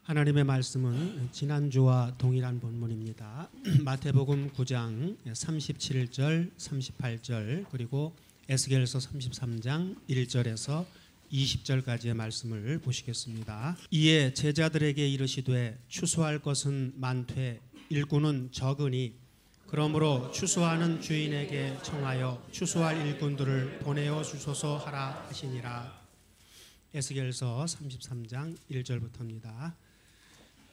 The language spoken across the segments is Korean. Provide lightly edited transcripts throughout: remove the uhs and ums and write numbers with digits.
하나님의 말씀은 지난주와 동일한 본문입니다. 마태복음 9장 37절, 38절 그리고 에스겔서 33장 1절에서 20절까지의 말씀을 보시겠습니다. 이에 제자들에게 이르시되 추수할 것은 많되 일꾼은 적으니 그러므로 추수하는 주인에게 청하여 추수할 일꾼들을 보내어 주소서 하라 하시니라. 에스겔서 33장 1절부터입니다.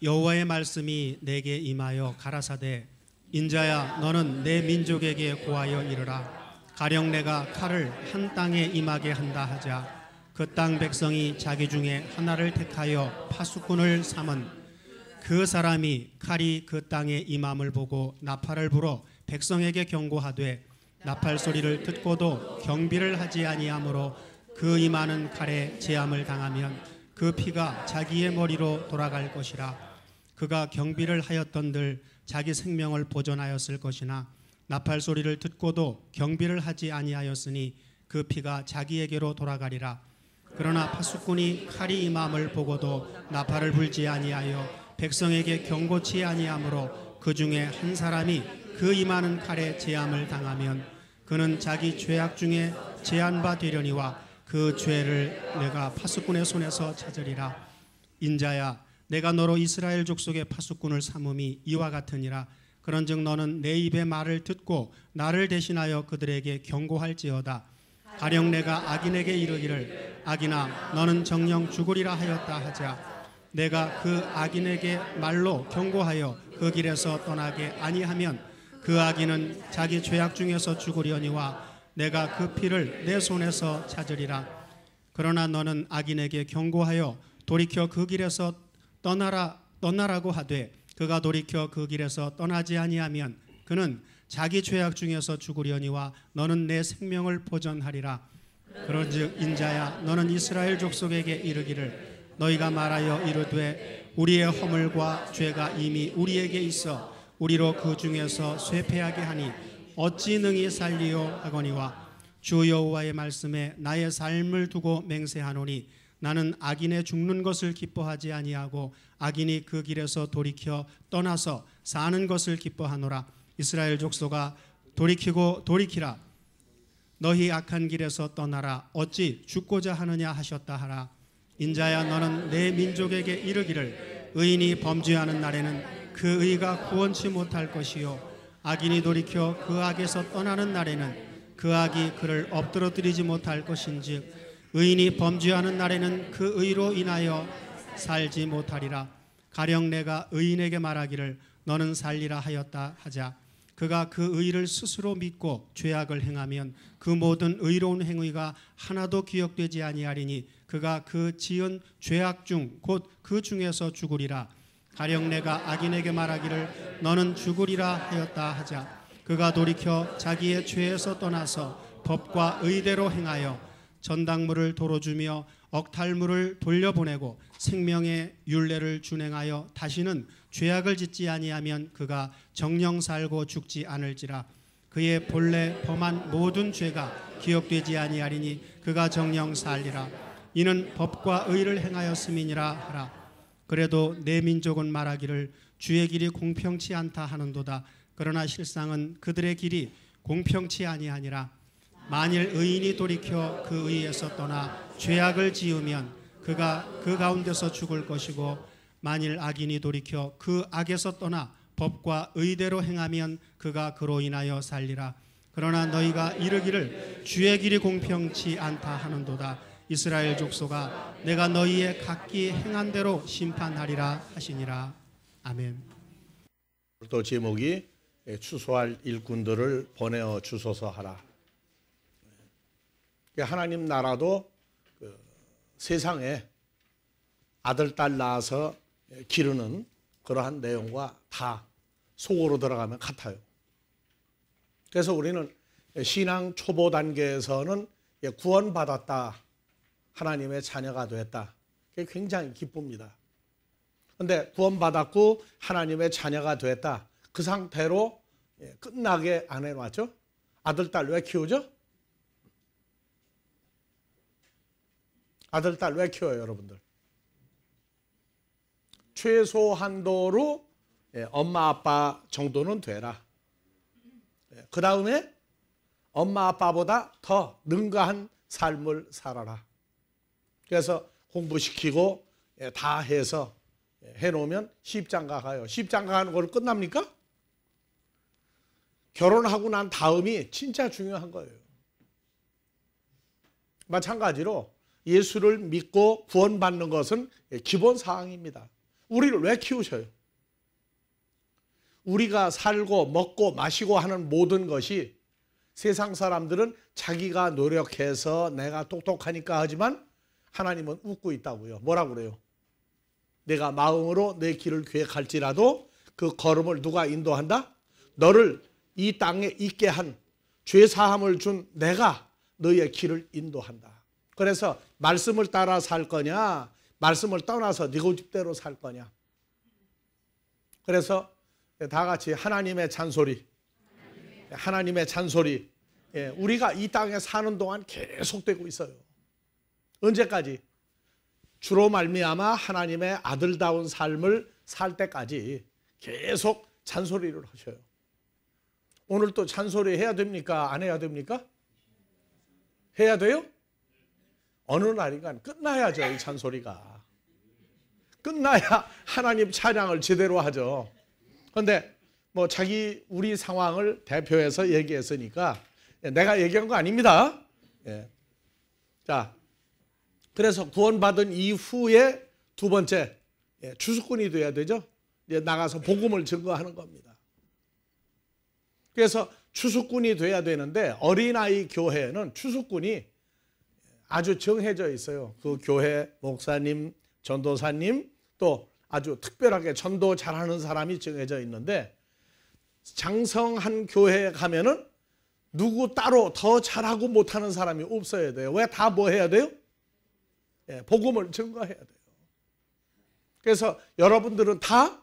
여호와의 말씀이 내게 임하여 가라사대 인자야 너는 내 민족에게 고하여 이르라. 가령 내가 칼을 한 땅에 임하게 한다 하자 그 땅 백성이 자기 중에 하나를 택하여 파수꾼을 삼은 그 사람이 칼이 그 땅에 임함을 보고 나팔을 불어 백성에게 경고하되 나팔 소리를 듣고도 경비를 하지 아니하므로 그 임하는 칼에 재함을 당하면 그 피가 자기의 머리로 돌아갈 것이라. 그가 경비를 하였던들 자기 생명을 보존하였을 것이나 나팔 소리를 듣고도 경비를 하지 아니하였으니 그 피가 자기에게로 돌아가리라. 그러나 파수꾼이 칼이 임함을 보고도 나팔을 불지 아니하여 백성에게 경고치 아니하므로 그 중에 한 사람이 그 임하는 칼에 재함을 당하면 그는 자기 죄악 중에 제한바 되려니와 그 죄를 내가 파수꾼의 손에서 찾으리라. 인자야 내가 너로 이스라엘 족속의 파수꾼을 삼음이 이와 같으니라. 그런즉 너는 내 입의 말을 듣고 나를 대신하여 그들에게 경고할지어다. 가령 내가 악인에게 이르기를 악인아 너는 정녕 죽으리라 하였다 하자 내가 그 악인에게 말로 경고하여 그 길에서 떠나게 아니하면 그 악인은 자기 죄악 중에서 죽으려니와 내가 그 피를 내 손에서 찾으리라. 그러나 너는 악인에게 경고하여 돌이켜 그 길에서 떠나라고 하되 그가 돌이켜 그 길에서 떠나지 아니하면 그는 자기 죄악 중에서 죽으려니와 너는 내 생명을 보존하리라. 그런즉 인자야 너는 이스라엘 족속에게 이르기를 너희가 말하여 이르되 우리의 허물과 죄가 이미 우리에게 있어 우리로 그 중에서 쇠폐하게 하니 어찌 능히 살리요 하거니와 주 여호와의 말씀에 나의 삶을 두고 맹세하노니 나는 악인의 죽는 것을 기뻐하지 아니하고 악인이 그 길에서 돌이켜 떠나서 사는 것을 기뻐하노라. 이스라엘 족속아 돌이키라. 너희 악한 길에서 떠나라. 어찌 죽고자 하느냐 하셨다 하라. 인자야 너는 내 민족에게 이르기를 의인이 범죄하는 날에는 그 의가 구원치 못할 것이요 악인이 돌이켜 그 악에서 떠나는 날에는 그 악이 그를 엎드러뜨리지 못할 것인즉 의인이 범죄하는 날에는 그 의로 인하여 살지 못하리라. 가령 내가 의인에게 말하기를 너는 살리라 하였다 하자 그가 그 의를 스스로 믿고 죄악을 행하면 그 모든 의로운 행위가 하나도 기억되지 아니하리니 그가 그 지은 죄악 중 곧 그 중에서 죽으리라. 가령 내가 악인에게 말하기를 너는 죽으리라 하였다 하자 그가 돌이켜 자기의 죄에서 떠나서 법과 의대로 행하여 전당물을 도로 주며 억탈물을 돌려보내고 생명의 율례를 준행하여 다시는 죄악을 짓지 아니하면 그가 정녕 살고 죽지 않을지라. 그의 본래 범한 모든 죄가 기억되지 아니하리니 그가 정녕 살리라. 이는 법과 의를 행하였음이니라 하라. 그래도 내 민족은 말하기를 주의 길이 공평치 않다 하는도다. 그러나 실상은 그들의 길이 공평치 아니하니라. 만일 의인이 돌이켜 그 의에서 떠나 죄악을 지으면 그가 그 가운데서 죽을 것이고 만일 악인이 돌이켜 그 악에서 떠나 법과 의대로 행하면 그가 그로 인하여 살리라. 그러나 너희가 이르기를 주의 길이 공평치 않다 하는도다. 이스라엘 족속아 내가 너희의 각기 행한 대로 심판하리라 하시니라. 아멘. 또 제목이 추수할 일꾼들을 보내어 주소서 하라. 하나님 나라도 세상에 아들 딸 낳아서 기르는 그러한 내용과 다 속으로 들어가면 같아요. 그래서 우리는 신앙 초보 단계에서는 구원받았다, 하나님의 자녀가 됐다, 그게 굉장히 기쁩니다. 그런데 구원받았고 하나님의 자녀가 됐다, 그 상태로 끝나게 안 해놨죠. 아들 딸 왜 키우죠? 아들 딸 왜 키워요 여러분들? 최소한도로 엄마 아빠 정도는 되라. 그 다음에 엄마 아빠보다 더 능가한 삶을 살아라. 그래서 공부시키고 다 해서 해놓으면 시집장가 가요. 시집장가 가는 걸 끝납니까? 결혼하고 난 다음이 진짜 중요한 거예요. 마찬가지로 예수를 믿고 구원받는 것은 기본 사항입니다. 우리를 왜 키우셔요? 우리가 살고 먹고 마시고 하는 모든 것이 세상 사람들은 자기가 노력해서 내가 똑똑하니까 하지만 하나님은 웃고 있다고요. 뭐라고 그래요? 내가 마음으로 내 길을 계획할지라도 그 걸음을 누가 인도한다? 너를 이 땅에 있게 한 죄사함을 준 내가 너의 길을 인도한다. 그래서 말씀을 따라 살 거냐, 말씀을 떠나서 네 고집대로 살 거냐. 그래서 다 같이 하나님의 잔소리, 하나님의 잔소리. 우리가 이 땅에 사는 동안 계속되고 있어요. 언제까지? 주로 말미암아 하나님의 아들다운 삶을 살 때까지 계속 잔소리를 하셔요. 오늘 또 잔소리 해야 됩니까? 안 해야 됩니까? 해야 돼요? 어느 날인가 끝나야죠. 이 잔소리가 끝나야 하나님 찬양을 제대로 하죠. 그런데 뭐 우리 상황을 대표해서 얘기했으니까 내가 얘기한 거 아닙니다. 자, 그래서 구원받은 이후에 두 번째 추수꾼이 돼야 되죠. 나가서 복음을 증거하는 겁니다. 그래서 추수꾼이 돼야 되는데 어린아이 교회는 추수꾼이 아주 정해져 있어요. 그 교회 목사님, 전도사님, 또 아주 특별하게 전도 잘하는 사람이 정해져 있는데 장성한 교회에 가면은 누구 따로 더 잘하고 못하는 사람이 없어야 돼요. 왜? 다 뭐 해야 돼요? 복음을 증거해야 돼요. 그래서 여러분들은 다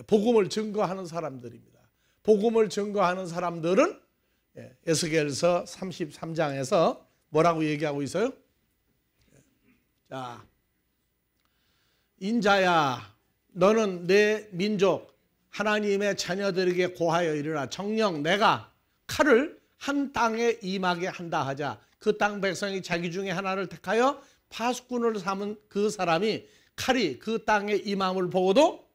복음을 증거하는 사람들입니다. 복음을 증거하는 사람들은 에스겔서 33장에서 뭐라고 얘기하고 있어요? 자, 인자야, 너는 내 민족 하나님의 자녀들에게 고하여 이르라. 정녕 내가 칼을 한 땅에 임하게 한다 하자. 그 땅 백성이 자기 중에 하나를 택하여 파수꾼을 삼은 그 사람이 칼이 그 땅에 임함을 보고도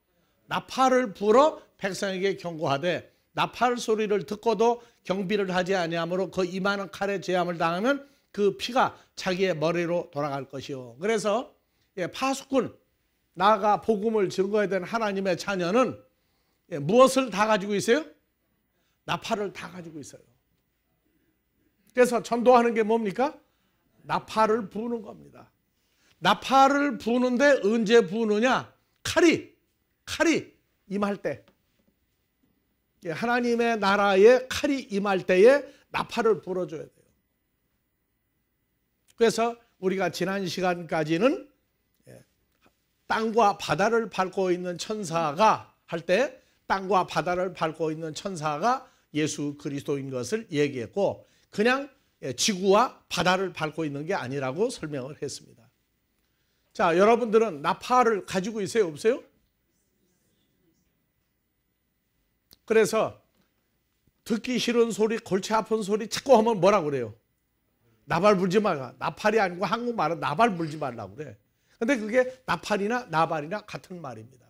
나팔을 불어 백성에게 경고하되 나팔 소리를 듣고도 경비를 하지 아니하므로 그 임하는 칼에 제함을 당하면 그 피가 자기의 머리로 돌아갈 것이요. 그래서 파수꾼, 나아가 복음을 증거해야 되는 하나님의 자녀는 무엇을 다 가지고 있어요? 나팔을 다 가지고 있어요. 그래서 전도하는 게 뭡니까? 나팔을 부는 겁니다. 나팔을 부는데 언제 부느냐? 칼이 임할 때, 하나님의 나라에 칼이 임할 때에 나팔을 불어줘야 돼요. 그래서 우리가 지난 시간까지는 땅과 바다를 밟고 있는 천사가 할 때 땅과 바다를 밟고 있는 천사가 예수 그리스도인 것을 얘기했고 그냥 지구와 바다를 밟고 있는 게 아니라고 설명을 했습니다. 자, 여러분들은 나팔을 가지고 있어요? 없어요? 그래서 듣기 싫은 소리, 골치 아픈 소리 자꾸 하면 뭐라고 그래요? 나발 불지 말라. 나팔이 아니고 한국말은 나발 불지 말라고 그래. 근데 그게 나팔이나 나발이나 같은 말입니다.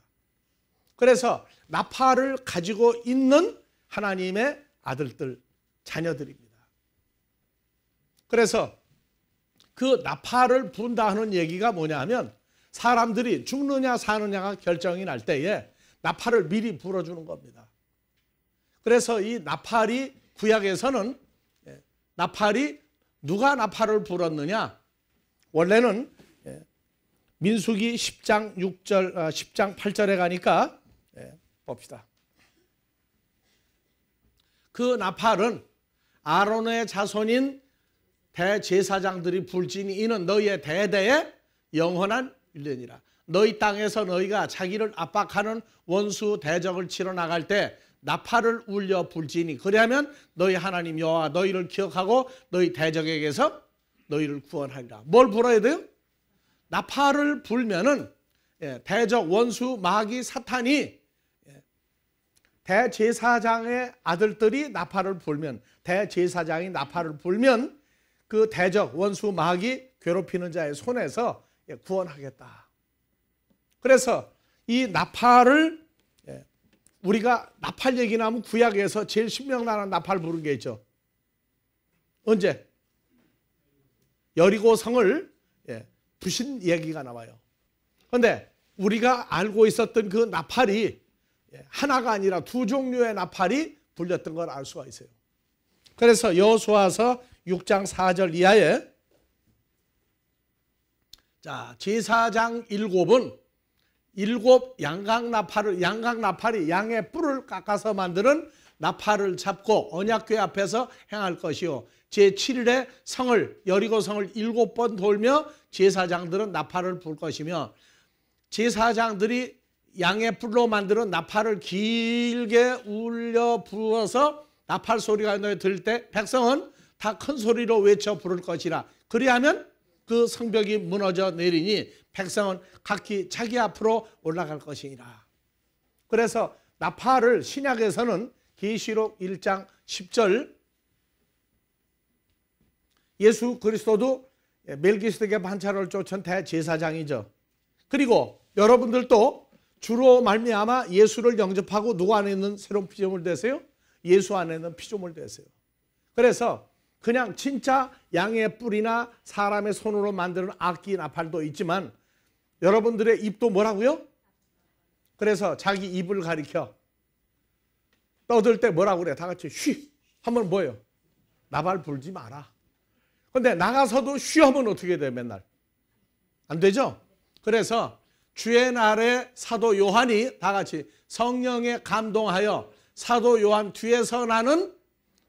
그래서 나팔을 가지고 있는 하나님의 아들들, 자녀들입니다. 그래서 그 나팔을 분다 하는 얘기가 뭐냐 하면 사람들이 죽느냐 사느냐가 결정이 날 때에 나팔을 미리 불어주는 겁니다. 그래서 이 나팔이 구약에서는 나팔이 누가 나팔을 불었느냐? 원래는 민수기 10장 6절, 10장 8절에 가니까 봅시다. 그 나팔은 아론의 자손인 대제사장들이 불지니 이는 너희의 대대의 영원한 일련이라. 너희 땅에서 너희가 자기를 압박하는 원수 대적을 치러 나갈 때 나팔을 울려 불지니 그리하면 너희 하나님 여호와 너희를 기억하고 너희 대적에게서 너희를 구원하리라. 뭘 불어야 돼요? 나팔을 불면은 대적 원수 마귀 사탄이 대제사장의 아들들이 나팔을 불면, 대제사장이 나팔을 불면 그 대적 원수 마귀 괴롭히는 자의 손에서 구원하겠다. 그래서 이 나팔을, 우리가 나팔 얘기 나면 구약에서 제일 신명나는 나팔 부른 게 있죠. 언제? 여리고 성을 부신 얘기가 나와요. 그런데 우리가 알고 있었던 그 나팔이 하나가 아니라 두 종류의 나팔이 불렸던 걸 알 수가 있어요. 그래서 여호수아서 6장 4절 이하에, 자, 제사장 7은 7 양각 나팔이 양의 뿔을 깎아서 만드는 나팔을 잡고 언약궤 앞에서 행할 것이요, 제7일에 성을, 여리고 성을 7번 돌며 제사장들은 나팔을 불 것이며, 제사장들이 양의 뿔로 만드는 나팔을 길게 울려 부어서 나팔 소리가 너에 들릴 때 백성은 다 큰 소리로 외쳐 부를 것이라. 그리하면 그 성벽이 무너져 내리니 백성은 각기 자기 앞으로 올라갈 것이니라. 그래서 나팔을 신약에서는 계시록 1장 10절, 예수 그리스도도 멜기세덱의 반차를 쫓은 대제사장이죠. 그리고 여러분들도 주로 말미암아 예수를 영접하고 누구 안에는 새로운 피조물 되세요? 예수 안에는 피조물 되세요. 그래서 그냥 진짜 양의 뿔이나 사람의 손으로 만드는 악기 나팔도 있지만 여러분들의 입도 뭐라고요? 그래서 자기 입을 가리켜 떠들 때 뭐라고 그래? 다 같이 쉬 하면 뭐예요? 나발 불지 마라. 근데 나가서도 쉬 하면 어떻게 돼? 맨날 안 되죠? 그래서 주의 날에 사도 요한이 다 같이 성령에 감동하여 사도 요한 뒤에서 나는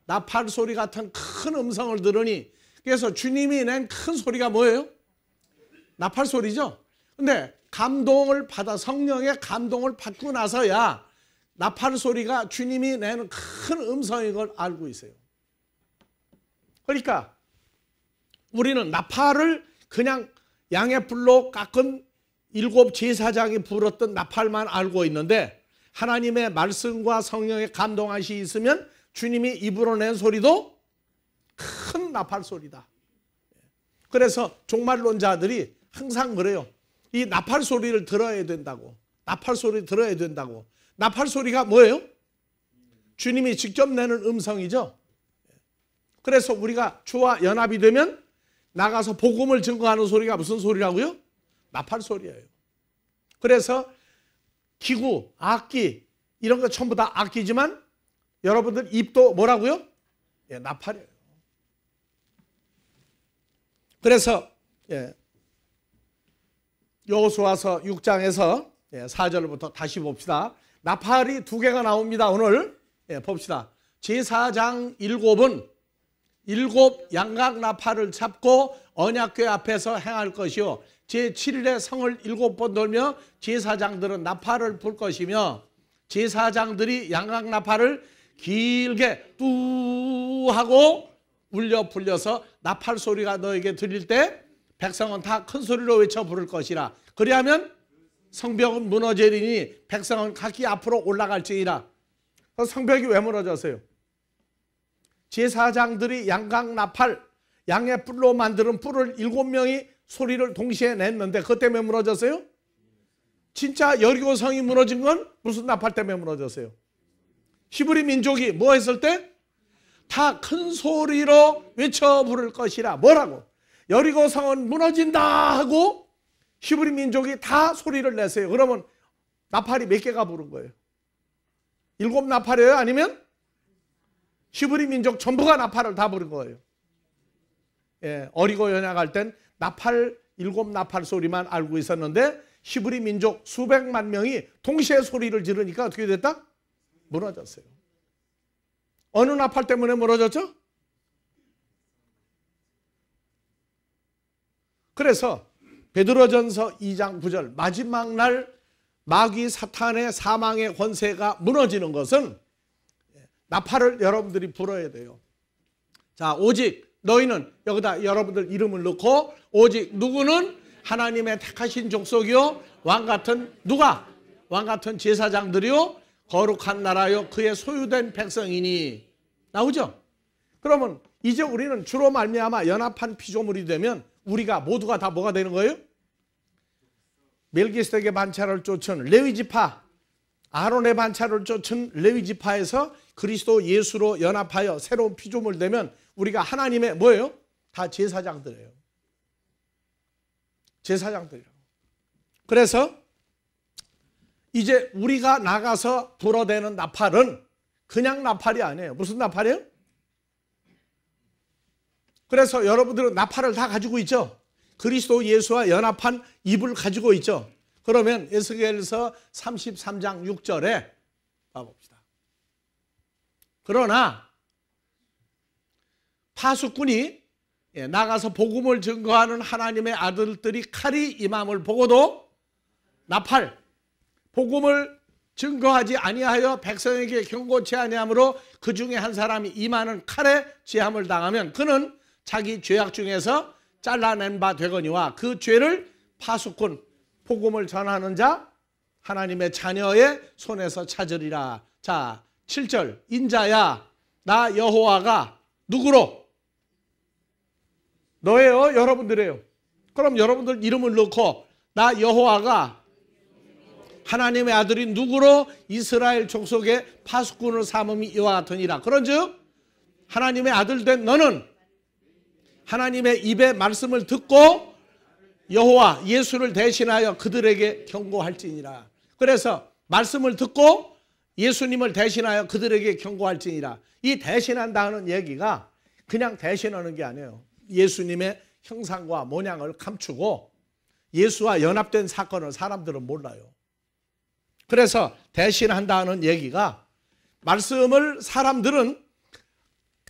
나팔 소리 같은 큰 음성을 들으니, 그래서 주님이 낸 큰 소리가 뭐예요? 나팔 소리죠. 근데 감동을 받아, 성령의 감동을 받고 나서야 나팔 소리가 주님이 내는 큰 음성인 걸 알고 있어요. 그러니까 우리는 나팔을 그냥 양의 뿔로 깎은 7 제사장이 불었던 나팔만 알고 있는데, 하나님의 말씀과 성령의 감동하시 있으면 주님이 입으로 낸 소리도 큰 나팔 소리다. 그래서 종말론자들이 항상 그래요. 이 나팔 소리를 들어야 된다고. 나팔 소리 들어야 된다고. 나팔 소리가 뭐예요? 주님이 직접 내는 음성이죠. 그래서 우리가 주와 연합이 되면 나가서 복음을 증거하는 소리가 무슨 소리라고요? 나팔 소리예요. 그래서 기구, 악기 이런 거 전부 다 악기지만 여러분들 입도 뭐라고요? 나팔이에요. 그래서 여호수아서 6장에서 4절부터 다시 봅시다. 나팔이 2개가 나옵니다. 오늘 봅시다. 제사장 7은 7 양각 나팔을 잡고 언약궤 앞에서 행할 것이요, 제7일에 성을 7번 돌며 제사장들은 나팔을 불 것이며, 제사장들이 양각 나팔을 길게 뚜 하고 울려 불려서 나팔 소리가 너에게 들릴 때 백성은 다 큰 소리로 외쳐 부를 것이라. 그리하면 성벽은 무너지리니 백성은 각기 앞으로 올라갈지니라. 성벽이 왜 무너졌어요? 제사장들이 양각 나팔, 양의 뿔로 만드는 뿔을 7명이 소리를 동시에 냈는데 그것 때문에 무너졌어요? 진짜 여리고 성이 무너진 건 무슨 나팔 때문에 무너졌어요? 히브리 민족이 뭐 했을 때? 다 큰 소리로 외쳐 부를 것이라. 뭐라고? 여리고 성은 무너진다 하고 히브리 민족이 다 소리를 냈어요. 그러면 나팔이 몇 개가 부른 거예요? 7 나팔이에요? 아니면 히브리 민족 전부가 나팔을 다 부른 거예요? 어리고 연약할 땐 나팔 7 나팔 소리만 알고 있었는데 히브리 민족 수백만 명이 동시에 소리를 지르니까 어떻게 됐다? 무너졌어요. 어느 나팔 때문에 무너졌죠? 그래서 베드로전서 2장 9절 마지막 날 마귀 사탄의 사망의 권세가 무너지는 것은 나팔을 여러분들이 불어야 돼요. 자, 오직 너희는, 여기다 여러분들 이름을 넣고, 오직 누구는 하나님의 택하신 족속이요 왕같은 누가? 왕같은 제사장들이요 거룩한 나라요 그의 소유된 백성이니. 나오죠? 그러면 이제 우리는 주로 말미암아 연합한 피조물이 되면 우리가 모두가 다 뭐가 되는 거예요? 멜기세덱의 반차를 쫓은 레위지파, 아론의 반차를 쫓은 레위지파에서 그리스도 예수로 연합하여 새로운 피조물 되면 우리가 하나님의 뭐예요? 다 제사장들이에요. 제사장들이라고. 그래서 이제 우리가 나가서 불어대는 나팔은 그냥 나팔이 아니에요. 무슨 나팔이에요? 그래서 여러분들은 나팔을 다 가지고 있죠. 그리스도 예수와 연합한 입을 가지고 있죠. 그러면 에스겔서 33장 6절에 봐봅시다. 그러나 파수꾼이 나가서 복음을 증거하는 하나님의 아들들이 칼이 임함을 보고도 나팔, 복음을 증거하지 아니하여 백성에게 경고치 아니하므로 그 중에 한 사람이 임하는 칼에 제함을 당하면 그는 자기 죄악 중에서 잘라낸 바 되거니와 그 죄를 파수꾼, 복음을 전하는 자, 하나님의 자녀의 손에서 찾으리라. 자, 7절. 인자야 나 여호와가 누구로? 너예요? 여러분들이에요. 그럼 여러분들 이름을 넣고 나 여호와가 하나님의 아들이 누구로? 이스라엘 족속의 파수꾼을 삼음이 이와 같으니라. 그런즉 하나님의 아들 된 너는 하나님의 입의 말씀을 듣고 여호와 예수를 대신하여 그들에게 경고할지니라. 그래서 말씀을 듣고 예수님을 대신하여 그들에게 경고할지니라. 이 대신한다는 얘기가 그냥 대신하는 게 아니에요. 예수님의 형상과 모양을 감추고 예수와 연합된 사건을 사람들은 몰라요. 그래서 대신한다는 얘기가 말씀을 사람들은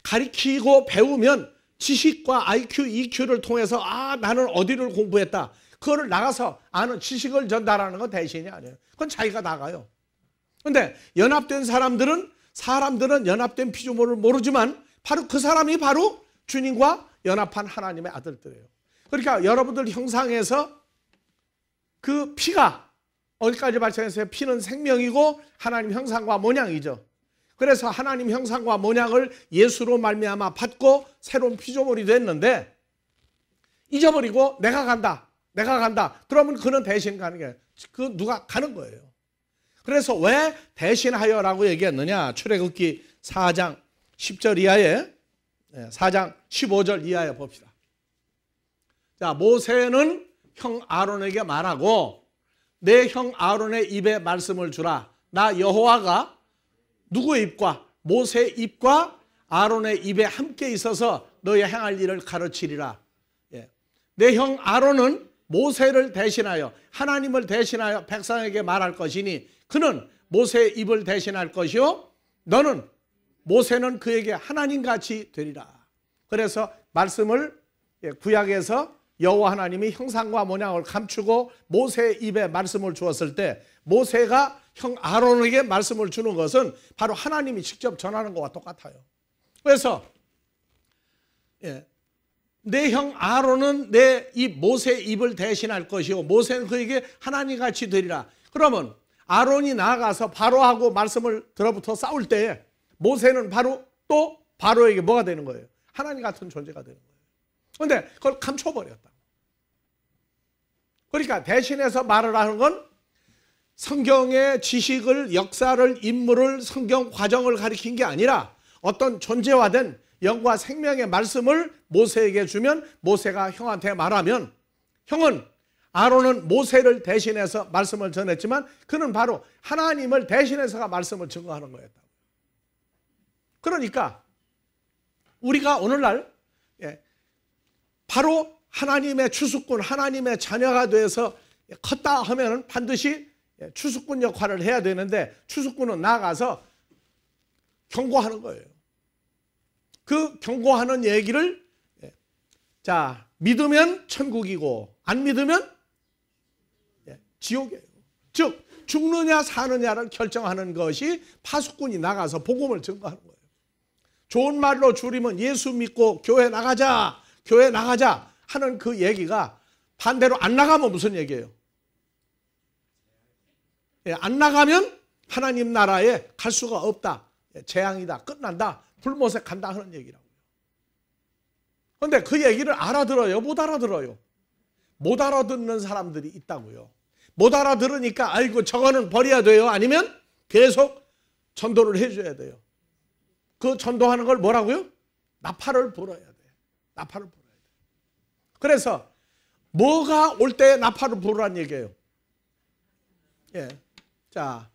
가르치고 배우면 지식과 IQ, EQ를 통해서 나는 어디를 공부했다. 그거를 나가서 아는 지식을 전달하는 건 대신이 아니에요. 그건 자기가 나가요. 그런데 연합된 사람들은 연합된 피조물을 모르지만 바로 그 사람이 바로 주님과 연합한 하나님의 아들들이에요. 그러니까 여러분들 형상에서 그 피가 어디까지 발전했어요? 피는 생명이고 하나님 형상과 모양이죠. 그래서 하나님 형상과 모양을 예수로 말미암아 받고 새로운 피조물이 됐는데 잊어버리고 내가 간다. 그러면 그는 대신 가는 게 그 누가 가는 거예요. 그래서 왜 대신하여라고 얘기했느냐? 출애굽기 4장 10절 이하에 4장 15절 이하에 봅시다. 자, 모세는 형 아론에게 말하고 내 형 아론의 입에 말씀을 주라. 나 여호와가 누구의 입과? 모세의 입과 아론의 입에 함께 있어서 너의 행할 일을 가르치리라. 내 형 아론은 모세를 대신하여 하나님을 대신하여 백성에게 말할 것이니 그는 모세의 입을 대신할 것이요 너는 모세는 그에게 하나님같이 되리라. 그래서 말씀을 구약에서 여호와 하나님이 형상과 모양을 감추고 모세의 입에 말씀을 주었을 때 모세가 형 아론에게 말씀을 주는 것은 바로 하나님이 직접 전하는 것과 똑같아요. 그래서 내 형 아론은 내 이 모세의 입을 대신할 것이요 모세는 그에게 하나님같이 되리라. 그러면 아론이 나아가서 바로하고 말씀을 들어붙어 싸울 때 모세는 바로 또 바로에게 뭐가 되는 거예요? 하나님 같은 존재가 되는 거예요. 그런데 그걸 감춰버렸다. 그러니까 대신해서 말을 하는 건 성경의 지식을, 역사를, 인물을, 성경 과정을 가리킨 게 아니라 어떤 존재화된 영과 생명의 말씀을 모세에게 주면 모세가 형한테 말하면 형은 아론은 모세를 대신해서 말씀을 전했지만 그는 바로 하나님을 대신해서가 말씀을 증거하는 거였다. 그러니까 우리가 오늘날 바로 하나님의 추수꾼, 하나님의 자녀가 돼서 컸다 하면 반드시 추수꾼 역할을 해야 되는데 추수꾼은 나가서 경고하는 거예요. 그 경고하는 얘기를 자 믿으면 천국이고 안 믿으면 지옥이에요. 즉 죽느냐 사느냐를 결정하는 것이 파수꾼이 나가서 복음을 증거하는 거예요. 좋은 말로 줄이면 예수 믿고 교회 나가자 하는 그 얘기가 반대로 안 나가면 무슨 얘기예요? 예, 안 나가면 하나님 나라에 갈 수가 없다. 예, 재앙이다. 끝난다. 불못에 간다 하는 얘기라고요. 그런데 그 얘기를 알아들어요? 못 알아들어요? 못 알아듣는 사람들이 있다고요. 못 알아들으니까 아이고 저거는 버려야 돼요? 아니면 계속 전도를 해줘야 돼요? 그 전도하는 걸 뭐라고요? 나팔을 불어야 돼요. 나팔을 불어야 돼요. 그래서 뭐가 올 때 나팔을 부르란 얘기예요? 예. 자,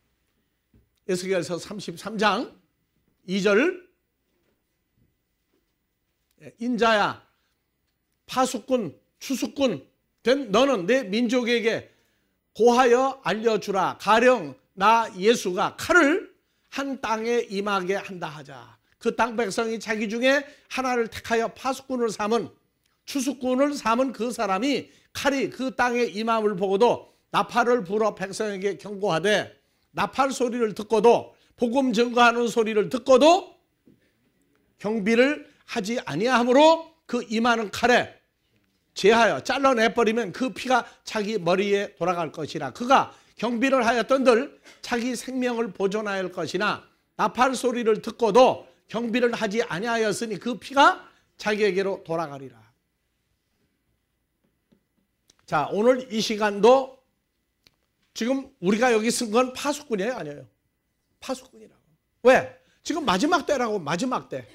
에스겔서 33장 2절. 인자야, 파수꾼, 추수꾼 된 너는 내 민족에게 고하여 알려주라. 가령 나 예수가 칼을 한 땅에 임하게 한다 하자. 그 땅 백성이 자기 중에 하나를 택하여 파수꾼을 삼은, 추수꾼을 삼은 그 사람이 칼이 그 땅에 임함을 보고도 나팔을 불어 백성에게 경고하되, 나팔 소리를 듣고도, 복음 증거하는 소리를 듣고도 경비를 하지 아니하므로 그 임하는 칼에 제하여 잘라내버리면 그 피가 자기 머리에 돌아갈 것이라. 그가 경비를 하였던들 자기 생명을 보존하였을 것이나 나팔 소리를 듣고도 경비를 하지 아니하였으니 그 피가 자기에게로 돌아가리라. 자, 오늘 이 시간도 지금 우리가 여기 쓴 건 파수꾼이에요? 아니에요? 파수꾼이라고. 왜? 지금 마지막 때라고. 마지막 때.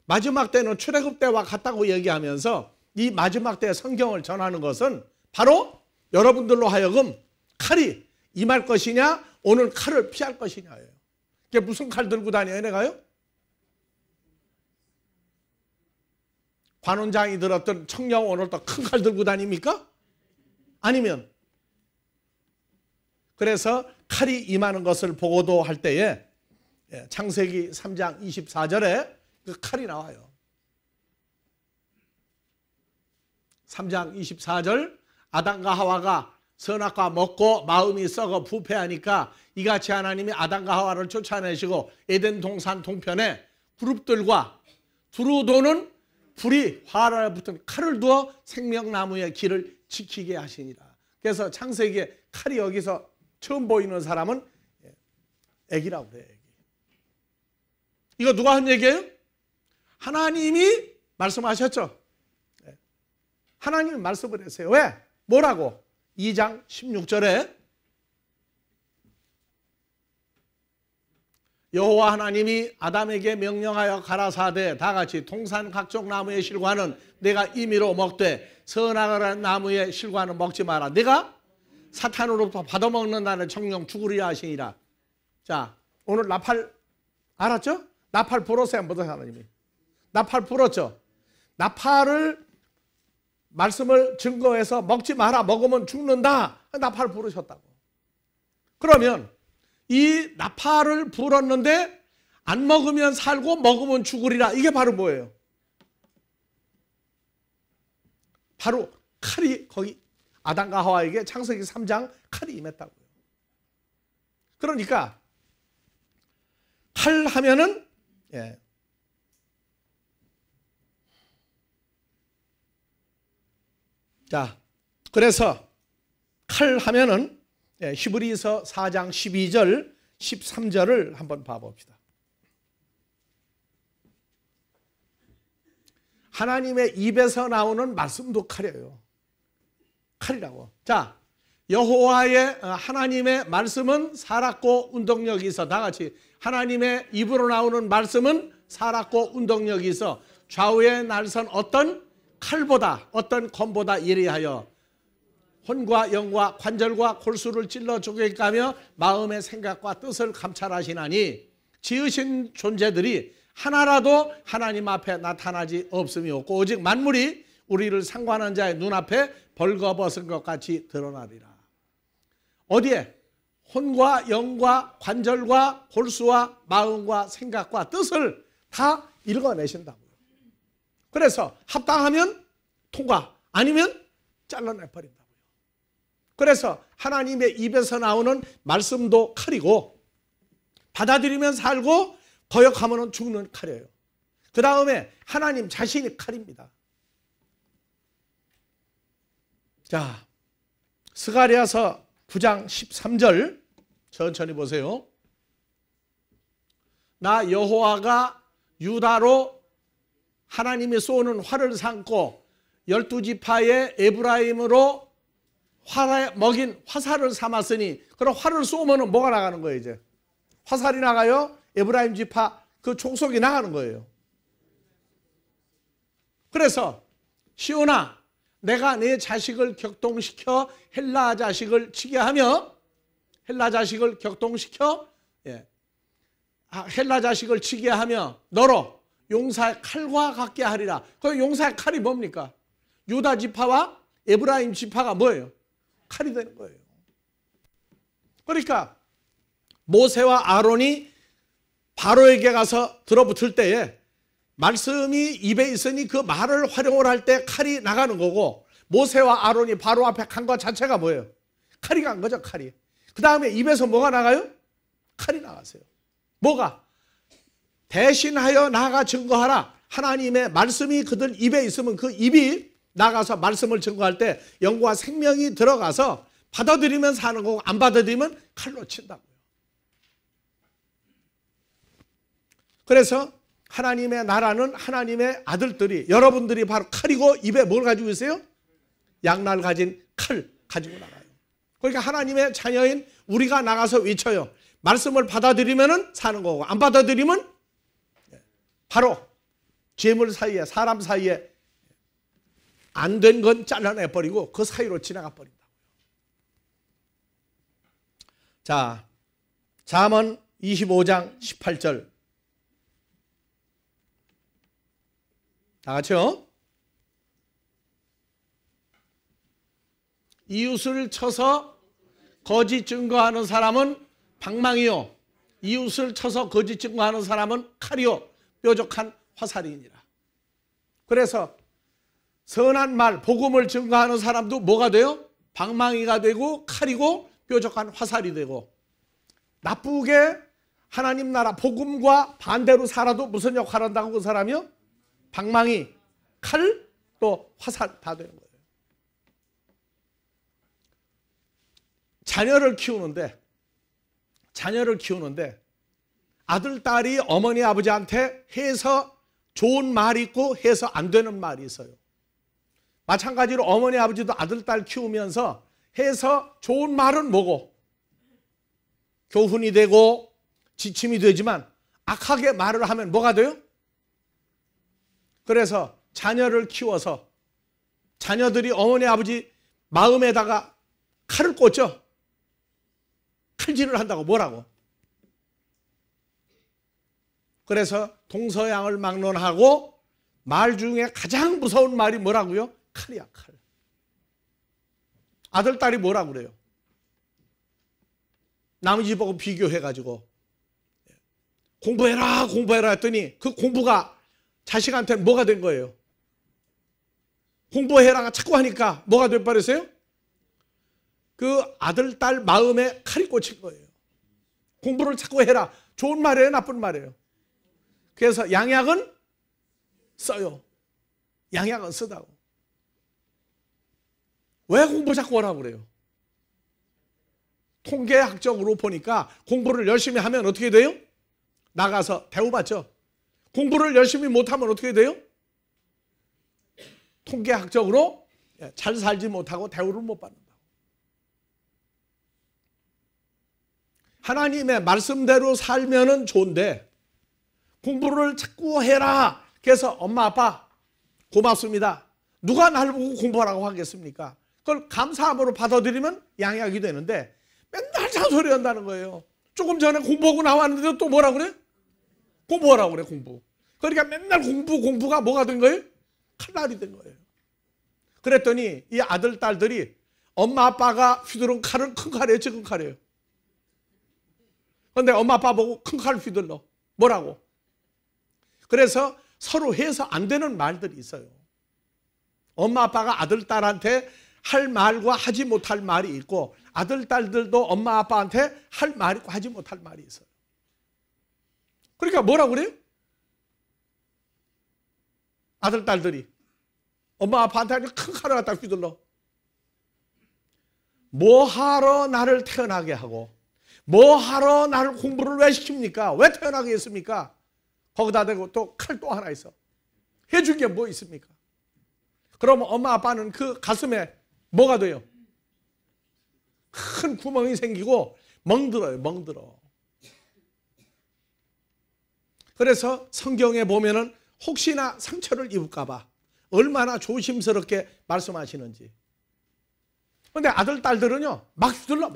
마지막 때는 출애굽 때와 같다고 얘기하면서 이 마지막 때 성경을 전하는 것은 바로 여러분들로 하여금 칼이 임할 것이냐, 오늘 칼을 피할 것이냐예요. 이게 무슨 칼 들고 다녀요, 내가요? 관원장이 들었던 청령 오늘 또 큰 칼 들고 다닙니까? 아니면, 그래서 칼이 임하는 것을 보고도 할 때에 창세기 3장 24절에 그 칼이 나와요. 3장 24절, 아담과 하와가 선악과 먹고 마음이 썩어 부패하니까 이같이 하나님이 아담과 하와를 쫓아내시고 에덴 동산 동편에 그룹들과 두루 도는 불이 화를 붙은 칼을 두어 생명나무의 길을 지키게 하시니라. 그래서 창세기에 칼이 여기서 처음 보이는 사람은 애기라고 그래요. 애기. 이거 누가 한 얘기예요? 하나님이 말씀하셨죠. 하나님이 말씀을 했어요. 왜? 뭐라고? 2장 16절에 여호와 하나님이 아담에게 명령하여 가라사대 다같이 동산 각종 나무의 실과는 내가 임의로 먹되 선악을 나무의 실과는 먹지 마라. 내가 사탄으로부터 받아먹는다는 정령 죽으리라 하시니라. 자, 오늘 나팔 알았죠? 나팔 불었어요, 못 하나님이? 나팔 불었죠? 나팔을 말씀을 증거해서 먹지 마라, 먹으면 죽는다. 나팔 부르셨다고. 그러면 이 나팔을 불었는데 안 먹으면 살고 먹으면 죽으리라. 이게 바로 뭐예요? 바로 칼이 거기 아담과 하와에게 창세기 3장 칼이 임했다고요. 그러니까 칼 하면은 자, 그래서 칼 하면은 히브리서 4장 12절 13절을 한번 봐봅시다. 하나님의 입에서 나오는 말씀도 칼이에요. 칼이라고. 자, 여호와의 하나님의 말씀은 살았고 운동력이 있어. 다 같이 하나님의 입으로 나오는 말씀은 살았고 운동력이 있어. 좌우의 날선 어떤 칼보다, 어떤 검보다 예리하여 혼과 영과 관절과 골수를 찔러 쪼개게 하며 마음의 생각과 뜻을 감찰하시나니 지으신 존재들이 하나라도 하나님 앞에 나타나지 없음이 없고 오직 만물이 우리를 상관한 자의 눈앞에 벌거벗은 것 같이 드러나리라. 어디에? 혼과 영과 관절과 골수와 마음과 생각과 뜻을 다 읽어내신다고요. 그래서 합당하면 통과, 아니면 잘라내버린다고요. 그래서 하나님의 입에서 나오는 말씀도 칼이고 받아들이면 살고 거역하면 죽는 칼이에요. 그 다음에 하나님 자신이 칼입니다. 자, 스가랴서 9장 13절 천천히 보세요. 나 여호와가 유다로 하나님이 쏘는 활을 삼고 12지파의 에브라임으로 활에 먹인 화살을 삼았으니, 그럼 활을 쏘면 뭐가 나가는 거예요? 이제 화살이 나가요. 에브라임 지파 그 족속이 나가는 거예요. 그래서 시온아, 내가 내 자식을 격동시켜 헬라 자식을 치게 하며, 헬라 자식을 격동시켜 헬라 자식을 치게 하며 너로 용사의 칼과 같게 하리라. 그 용사의 칼이 뭡니까? 유다 지파와 에브라임 지파가 뭐예요? 칼이 되는 거예요. 그러니까 모세와 아론이 바로에게 가서 들어붙을 때에 말씀이 입에 있으니 그 말을 활용을 할 때 칼이 나가는 거고, 모세와 아론이 바로 앞에 간 것 자체가 뭐예요? 칼이 간 거죠. 칼이. 그 다음에 입에서 뭐가 나가요? 칼이 나갔어요. 뭐가? 대신하여 나아가 증거하라. 하나님의 말씀이 그들 입에 있으면 그 입이 나가서 말씀을 증거할 때 영과 생명이 들어가서 받아들이면 사는 거고, 안 받아들이면 칼로 친다고요. 그래서 하나님의 나라는 하나님의 아들들이, 여러분들이 바로 칼이고, 입에 뭘 가지고 있어요? 양날 가진 칼 가지고 나가요. 그러니까 하나님의 자녀인 우리가 나가서 외쳐요. 말씀을 받아들이면 사는 거고, 안 받아들이면 바로 재물 사이에, 사람 사이에 안 된 건 잘라내버리고 그 사이로 지나가 버린다고요. 자, 잠언 25장 18절 다 같이요. 이웃을 쳐서 거짓 증거하는 사람은 방망이요, 이웃을 쳐서 거짓 증거하는 사람은 칼이요, 뾰족한 화살이니라. 그래서 선한 말, 복음을 증거하는 사람도 뭐가 돼요? 방망이가 되고 칼이고 뾰족한 화살이 되고, 나쁘게 하나님 나라 복음과 반대로 살아도 무슨 역할을 한다고 그 사람이요? 방망이, 칼, 또 화살 다 되는 거예요. 자녀를 키우는데 아들, 딸이 어머니, 아버지한테 해서 좋은 말이 있고 해서 안 되는 말이 있어요. 마찬가지로 어머니, 아버지도 아들, 딸 키우면서 해서 좋은 말은 뭐고? 교훈이 되고 지침이 되지만 악하게 말을 하면 뭐가 돼요? 그래서 자녀를 키워서 자녀들이 어머니, 아버지 마음에다가 칼을 꽂죠. 칼질을 한다고. 뭐라고? 그래서 동서양을 막론하고 말 중에 가장 무서운 말이 뭐라고요? 칼이야, 칼. 아들, 딸이 뭐라고 그래요? 남의 집 보고 비교해가지고 공부해라 했더니 그 공부가 자식한테는 뭐가 된 거예요? 공부해라가 자꾸 하니까 뭐가 돼버렸어요? 그 아들, 딸 마음에 칼이 꽂힌 거예요. 공부를 자꾸 해라. 좋은 말이에요, 나쁜 말이에요? 그래서 양약은 써요. 양약은 쓰다고. 왜 공부 자꾸 하라고 그래요? 통계학적으로 보니까 공부를 열심히 하면 어떻게 돼요? 나가서 대우받죠. 공부를 열심히 못하면 어떻게 돼요? 통계학적으로 잘 살지 못하고 대우를 못 받는다. 하나님의 말씀대로 살면은 좋은데 공부를 자꾸 해라. 그래서 엄마, 아빠 고맙습니다. 누가 날 보고 공부하라고 하겠습니까? 그걸 감사함으로 받아들이면 양약이 되는데 맨날 잔소리 한다는 거예요. 조금 전에 공부하고 나왔는데 또 뭐라 그래? 공부하라고 그래, 공부. 그러니까 맨날 공부가 뭐가 된 거예요? 칼날이 된 거예요. 그랬더니 이 아들, 딸들이 엄마, 아빠가 휘두른 칼은 큰 칼이에요, 작은 칼이에요? 그런데 엄마, 아빠 보고 큰 칼 휘둘러. 뭐라고? 그래서 서로 해서 안 되는 말들이 있어요. 엄마, 아빠가 아들, 딸한테 할 말과 하지 못할 말이 있고, 아들, 딸들도 엄마, 아빠한테 할 말이 있고 하지 못할 말이 있어요. 그러니까 뭐라고 그래요? 아들, 딸들이 엄마, 아빠한테 큰 칼을 갖다 휘둘러. 뭐하러 나를 태어나게 하고 뭐하러 나를 공부를 왜 시킵니까? 왜 태어나게 했습니까? 거기다 대고 또 칼 또 하나 있어. 해줄 게 뭐 있습니까? 그러면 엄마 아빠는 그 가슴에 뭐가 돼요? 큰 구멍이 생기고 멍들어요. 멍들어. 그래서 성경에 보면은 혹시나 상처를 입을까 봐 얼마나 조심스럽게 말씀하시는지. 근데 아들 딸들은요 막 휘둘러.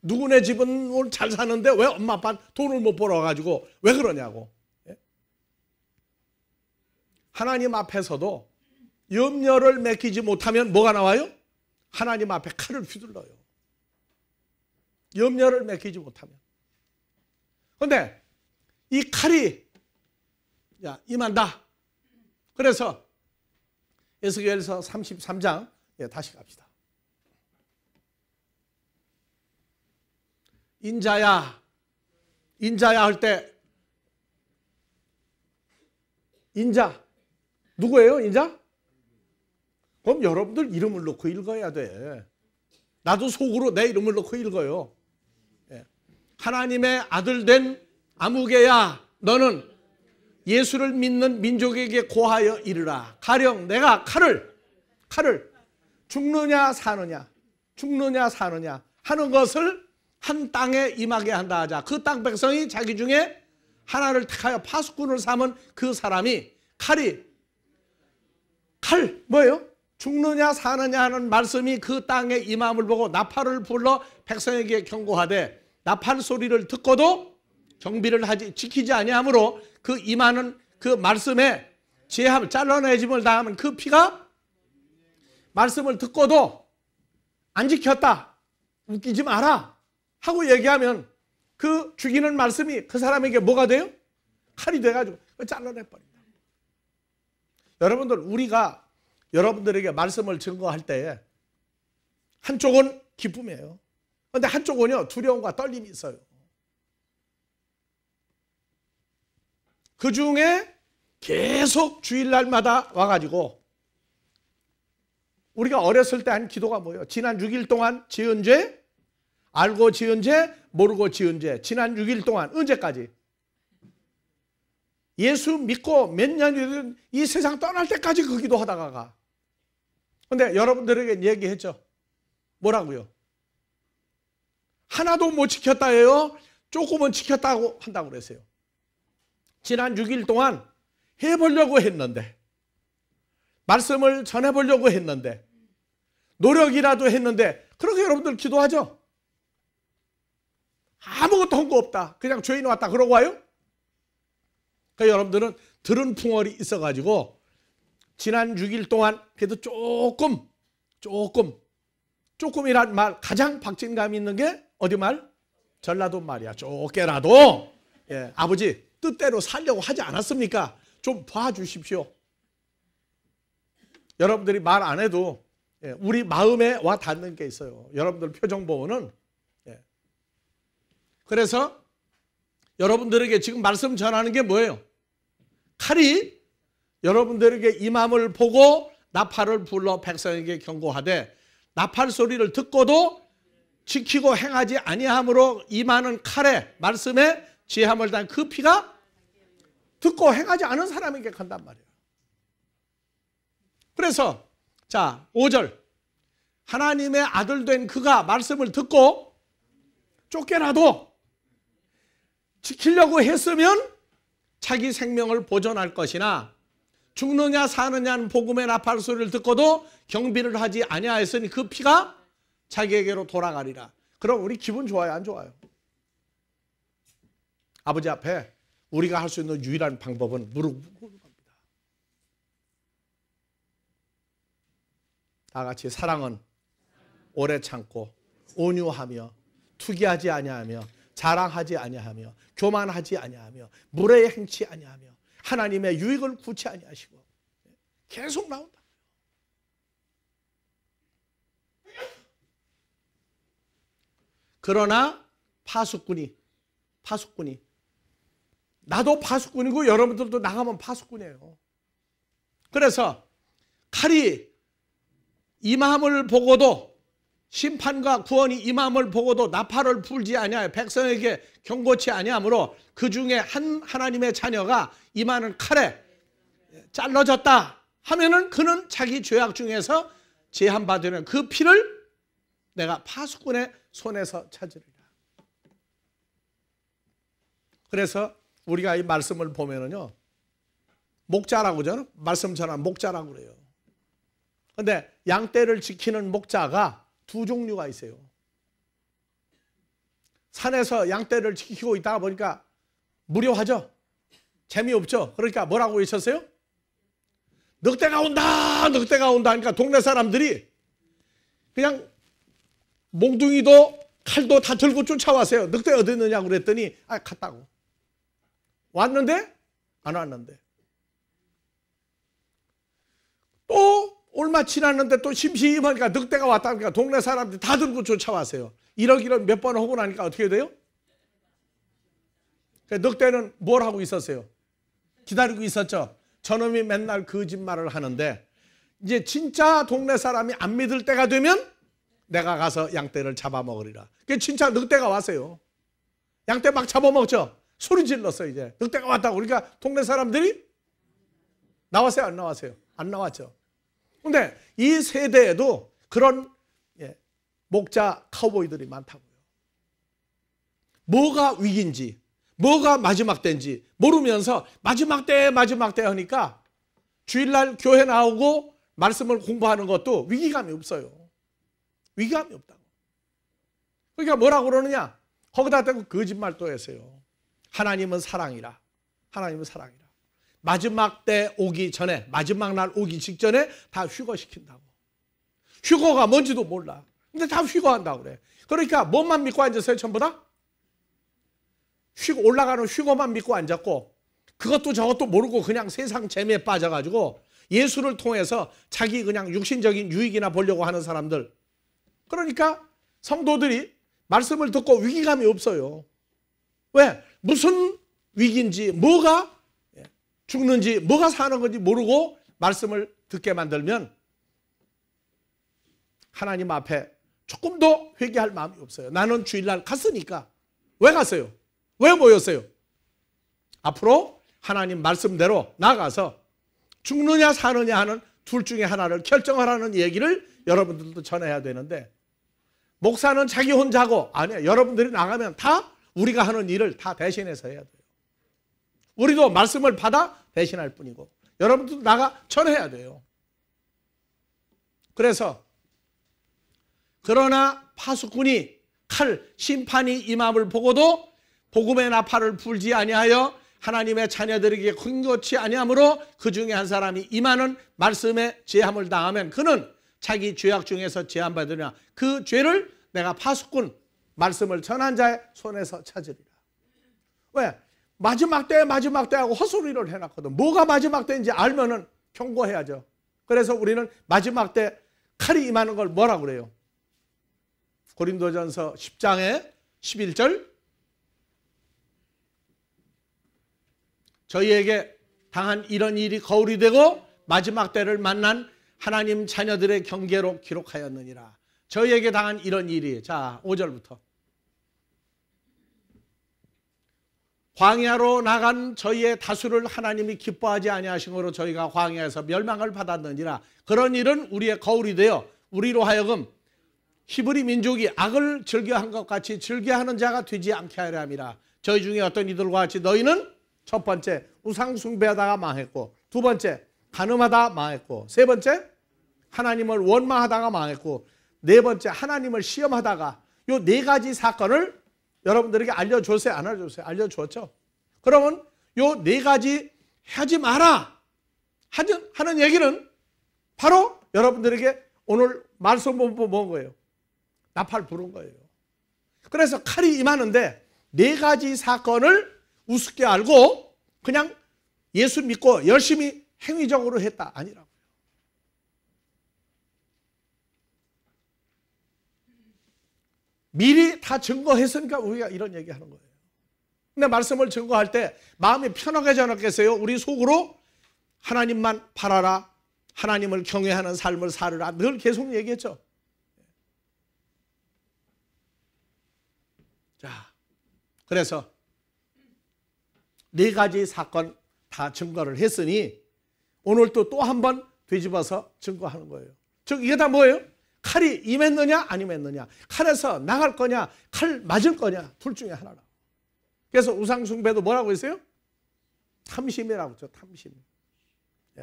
누구네 집은 오늘 잘 사는데 왜 엄마 아빠는 돈을 못 벌어가지고 왜 그러냐고. 하나님 앞에서도 염려를 맡기지 못하면 뭐가 나와요? 하나님 앞에 칼을 휘둘러요. 염려를 맡기지 못하면. 그런데 이 칼이 임한다. 그래서 에스겔서 33장 다시 갑시다. 인자야 할 때 인자 누구예요? 인자? 그럼 여러분들 이름을 넣고 읽어야 돼. 나도 속으로 내 이름을 넣고 읽어요. 하나님의 아들 된 아무개야, 너는 예수를 믿는 민족에게 고하여 이르라. 가령 내가 칼을 죽느냐 사느냐 하는 것을 한 땅에 임하게 한다 하자. 그 땅 백성이 자기 중에 하나를 택하여 파수꾼을 삼은 그 사람이 칼 뭐예요? 죽느냐 사느냐 하는 말씀이 그 땅에 임함을 보고 나팔을 불러 백성에게 경고하되 나팔 소리를 듣고도 경비를 지키지 아니하므로 그 임하는 그 말씀에 제함을 잘라내짐을 당하면 그 피가 말씀을 듣고도 안 지켰다. 웃기지 마라 하고 얘기하면 그 죽이는 말씀이 그 사람에게 뭐가 돼요? 칼이 돼가지고 잘라내버린다. 여러분들, 우리가 여러분들에게 말씀을 증거할 때에 한쪽은 기쁨이에요. 그런데 한쪽은요 두려움과 떨림이 있어요. 그 중에 계속 주일날마다 와가지고 우리가 어렸을 때 한 기도가 뭐예요? 지난 6일 동안 지은 죄, 알고 지은 죄, 모르고 지은 죄. 지난 6일 동안 언제까지? 예수 믿고 몇 년이든 이 세상 떠날 때까지 그 기도하다가 가. 근데 여러분들에게 얘기했죠. 뭐라고요? 하나도 못 지켰다 해요. 조금은 지켰다고 한다고 그랬어요. 지난 6일 동안 해보려고 했는데, 말씀을 전해보려고 했는데, 노력이라도 했는데, 그렇게 여러분들 기도하죠? 아무것도 한 거 없다. 그냥 죄인 왔다 그러고 와요? 그러니까 여러분들은 들은 풍월이 있어가지고 지난 6일 동안 그래도 조금이란 말, 가장 박진감 있는 게 어디 말? 전라도 말이야. 조금이라도 아버지 뜻대로 살려고 하지 않았습니까? 좀 봐주십시오. 여러분들이 말 안 해도 우리 마음에 와 닿는 게 있어요. 여러분들 표정 보면은. 그래서 여러분들에게 지금 말씀 전하는 게 뭐예요? 칼이 여러분들에게 임함을 보고 나팔을 불러 백성에게 경고하되 나팔 소리를 듣고도 지키고 행하지 아니함으로 임하는 칼에 말씀에 지혜함을 당한 그 피가 듣고 행하지 않은 사람에게 간단 말이에요. 그래서 자 5절 하나님의 아들 된 그가 말씀을 듣고 쫓겨나도 지키려고 했으면 자기 생명을 보존할 것이나 죽느냐 사느냐는 복음의 나팔 소리를 듣고도 경비를 하지 아니하였으니 그 피가 자기에게로 돌아가리라. 그럼 우리 기분 좋아요, 안 좋아요? 아버지 앞에 우리가 할 수 있는 유일한 방법은 무릎 꿇는 겁니다. 다 같이 사랑은 오래 참고 온유하며 투기하지 아니하며 자랑하지 아니하며 교만하지 아니하며 무례에 행치 아니하며 하나님의 유익을 구치 아니하시고 계속 나온다. 그러나 파수꾼이 나도 파수꾼이고 여러분들도 나가면 파수꾼이에요. 그래서 칼이 임함을 보고도, 심판과 구원이 임함을 보고도 나팔을 불지 아니하여 백성에게 경고치 아니하므로 그 중에 한 하나님의 자녀가 임하는 칼에 잘라졌다 하면은 그는 자기 죄악 중에서 제한받으는 그 피를 내가 파수꾼의 손에서 찾으리라. 그래서 우리가 이 말씀을 보면은요, 목자라고 저는 말씀 전한 목자라고 그래요. 근데 양떼를 지키는 목자가 두 종류가 있어요. 산에서 양떼를 지키고 있다가 보니까 무료하죠. 재미없죠. 그러니까 뭐라고 외쳤어요? 늑대가 온다, 늑대가 온다 하니까 동네 사람들이 그냥 몽둥이도 칼도 다 들고 쫓아왔어요. 늑대 어디 있느냐고 그랬더니 갔다고. 왔는데 안 왔는데. 또 얼마 지났는데 또 심심하니까 늑대가 왔다니까 동네 사람들이 다 들고 쫓아왔어요. 이러기를 몇 번 하고 나니까 어떻게 돼요? 늑대는 뭘 하고 있었어요? 기다리고 있었죠. 저놈이 맨날 거짓말을 하는데 이제 진짜 동네 사람이 안 믿을 때가 되면 내가 가서 양떼를 잡아먹으리라. 그게 진짜 늑대가 왔어요. 양떼 막 잡아먹죠. 소리 질렀어요. 이제 늑대가 왔다고. 그러니까 동네 사람들이 나왔어요? 안 나왔어요? 안 나왔죠. 근데 이 세대에도 그런 목자 카우보이들이 많다고요. 뭐가 위기인지, 뭐가 마지막 때인지 모르면서 마지막 때 하니까 주일날 교회 나오고 말씀을 공부하는 것도 위기감이 없어요. 위기감이 없다고. 그러니까 뭐라고 그러느냐? 거기다 대고 거짓말 또 했어요. 하나님은 사랑이라. 하나님은 사랑이라. 마지막 때 오기 전에, 마지막 날 오기 직전에 다 휴거시킨다고. 휴거가 뭔지도 몰라. 근데 다 휴거한다고 그래. 그러니까 뭐만 믿고 앉았어요? 전부 다? 올라가는 휴거만 믿고 앉았고, 그것도 저것도 모르고 그냥 세상 재미에 빠져가지고 예수를 통해서 자기 그냥 육신적인 유익이나 보려고 하는 사람들. 그러니까 성도들이 말씀을 듣고 위기감이 없어요. 왜? 무슨 위기인지, 뭐가 죽는지, 뭐가 사는 건지 모르고 말씀을 듣게 만들면 하나님 앞에 조금 더 회개할 마음이 없어요. 나는 주일날 갔으니까. 왜 갔어요? 왜 모였어요? 앞으로 하나님 말씀대로 나가서 죽느냐 사느냐 하는 둘 중에 하나를 결정하라는 얘기를 여러분들도 전해야 되는데, 목사는 자기 혼자고, 아니야, 여러분들이 나가면 다 우리가 하는 일을 다 대신해서 해야 돼요. 우리도 말씀을 받아 대신할 뿐이고 여러분들도 나가 전해야 돼요. 그래서 그러나 파수꾼이 칼 심판이 임함을 보고도 복음의 나팔을 불지 아니하여 하나님의 자녀들에게 근거치 아니하므로 그 중에 한 사람이 임하는 말씀에 제함을 당하면 그는 자기 죄악 중에서 제한받으냐. 그 죄를 내가 파수꾼 말씀을 전한 자의 손에서 찾으리라. 왜? 마지막 때 하고 헛소리를 해놨거든. 뭐가 마지막 때인지 알면은 경고해야죠. 그래서 우리는 마지막 때 칼이 임하는 걸 뭐라고 그래요? 고린도전서 10장에 11절, 저희에게 당한 이런 일이 거울이 되고 마지막 때를 만난 하나님 자녀들의 경계로 기록하였느니라. 저희에게 당한 이런 일이, 자 5절부터, 광야로 나간 저희의 다수를 하나님이 기뻐하지 아니하심으로 저희가 광야에서 멸망을 받았느니라. 그런 일은 우리의 거울이 되어 우리로 하여금 히브리 민족이 악을 즐겨한 것 같이 즐겨하는 자가 되지 않게 하려 함이라. 저희 중에 어떤 이들과 같이 너희는 첫 번째 우상 숭배하다가 망했고, 두 번째 간음하다 망했고, 세 번째 하나님을 원망하다가 망했고, 네 번째 하나님을 시험하다가, 요 네 가지 사건을 여러분들에게 알려줬어요? 안 알려줬어요? 알려줬죠? 그러면 요 네 가지 하지 마라 하는 얘기는 바로 여러분들에게 오늘 말씀 본부 뭔 거예요? 나팔 부른 거예요. 그래서 칼이 임하는데 네 가지 사건을 우습게 알고 그냥 예수 믿고 열심히 행위적으로 했다 아니라고요. 미리 다 증거했으니까 우리가 이런 얘기하는 거예요. 근데 말씀을 증거할 때 마음이 편하게 전했겠어요? 우리 속으로 하나님만 바라라, 하나님을 경외하는 삶을 살으라. 늘 계속 얘기했죠. 자, 그래서 네 가지 사건 다 증거를 했으니 오늘 또 한 번 뒤집어서 증거하는 거예요. 즉 이게 다 뭐예요? 칼이 임했느냐 안 임했느냐, 칼에서 나갈 거냐 칼 맞을 거냐, 둘 중에 하나라. 그래서 우상숭배도 뭐라고 했어요? 탐심이라고 했죠. 탐심.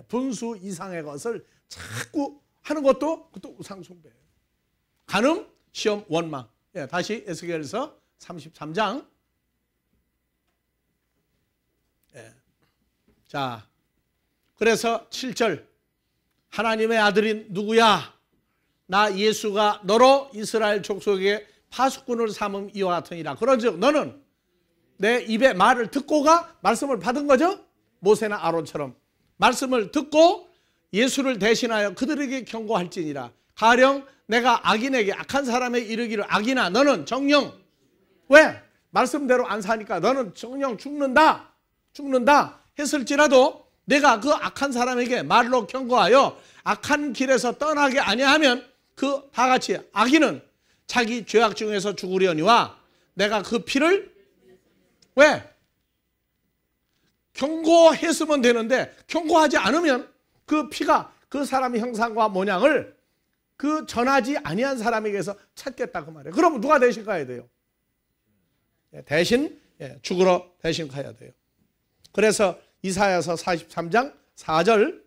분수 이상의 것을 자꾸 하는 것도 그것도 우상숭배예요. 간음, 시험, 원망. 다시 에스겔서 33장. 자, 그래서 7절 하나님의 아들인 누구야? 나 예수가 너로 이스라엘 족속에게 파수꾼을 삼음 이와 같으니라. 그런즉 너는 내 입의 말을 듣고가 말씀을 받은 거죠. 모세나 아론처럼 말씀을 듣고 예수를 대신하여 그들에게 경고할지니라. 가령 내가 악인에게, 악한 사람에 이르기를 악인아 너는 정령, 왜? 말씀대로 안 사니까 너는 정령 죽는다 했을지라도 내가 그 악한 사람에게 말로 경고하여 악한 길에서 떠나게 아니하면 그 다 같이 악인은 자기 죄악 중에서 죽으려니와 내가 그 피를, 왜? 경고했으면 되는데 경고하지 않으면 그 피가 그 사람의 형상과 모양을 그 전하지 아니한 사람에게서 찾겠다 그 말이에요. 그럼 누가 대신 가야 돼요? 대신 죽으러 대신 가야 돼요. 그래서 이사야서 43장 4절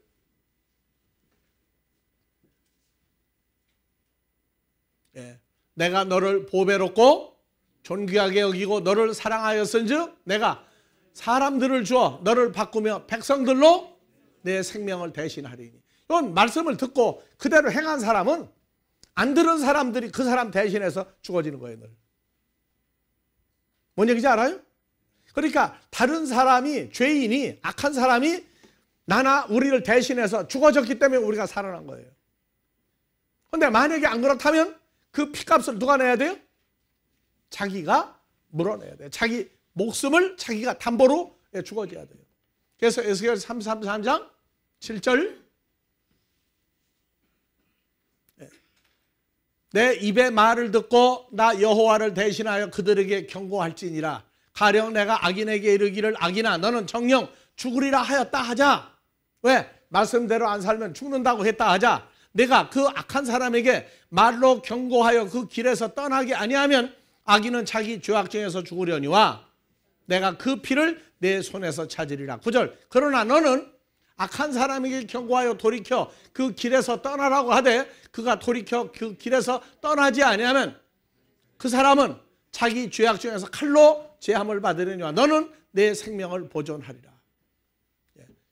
내가 너를 보배롭고 존귀하게 여기고 너를 사랑하였은즉 내가 사람들을 주어 너를 바꾸며 백성들로 내 생명을 대신하리니. 이건 말씀을 듣고 그대로 행한 사람은 안 들은 사람들이 그 사람 대신해서 죽어지는 거예요. 늘. 뭔 얘기인지 알아요? 그러니까 다른 사람이, 죄인이, 악한 사람이 나나 우리를 대신해서 죽어졌기 때문에 우리가 살아난 거예요. 그런데 만약에 안 그렇다면 그 피값을 누가 내야 돼요? 자기가 물어내야 돼요. 자기 목숨을 자기가 담보로 죽어져야 돼요. 그래서 에스겔 33장 7절 내 입의 말을 듣고 나 여호와를 대신하여 그들에게 경고할지니라. 가령 내가 악인에게 이르기를 악인아 너는 정령 죽으리라 하였다 하자. 왜? 말씀대로 안 살면 죽는다고 했다 하자. 내가 그 악한 사람에게 말로 경고하여 그 길에서 떠나게 아니하면 악인은 자기 죄악 중에서 죽으려니와 내가 그 피를 내 손에서 찾으리라. 9절 그러나 너는 악한 사람에게 경고하여 돌이켜 그 길에서 떠나라고 하되 그가 돌이켜 그 길에서 떠나지 아니하면 그 사람은 자기 죄악 중에서 칼로 제함을 받으려니와 너는 내 생명을 보존하리라.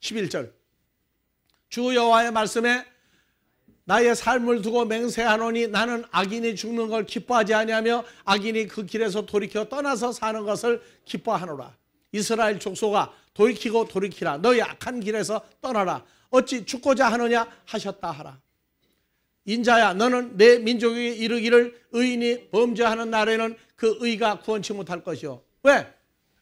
11절 주 여호와의 말씀에 나의 삶을 두고 맹세하노니 나는 악인이 죽는 걸 기뻐하지 아니하며 악인이 그 길에서 돌이켜 떠나서 사는 것을 기뻐하노라. 이스라엘 족속아 돌이키고 돌이키라. 너희 악한 길에서 떠나라. 어찌 죽고자 하느냐 하셨다 하라. 인자야 너는 내 민족에게 이르기를 의인이 범죄하는 날에는 그 의가 구원치 못할 것이요. 왜?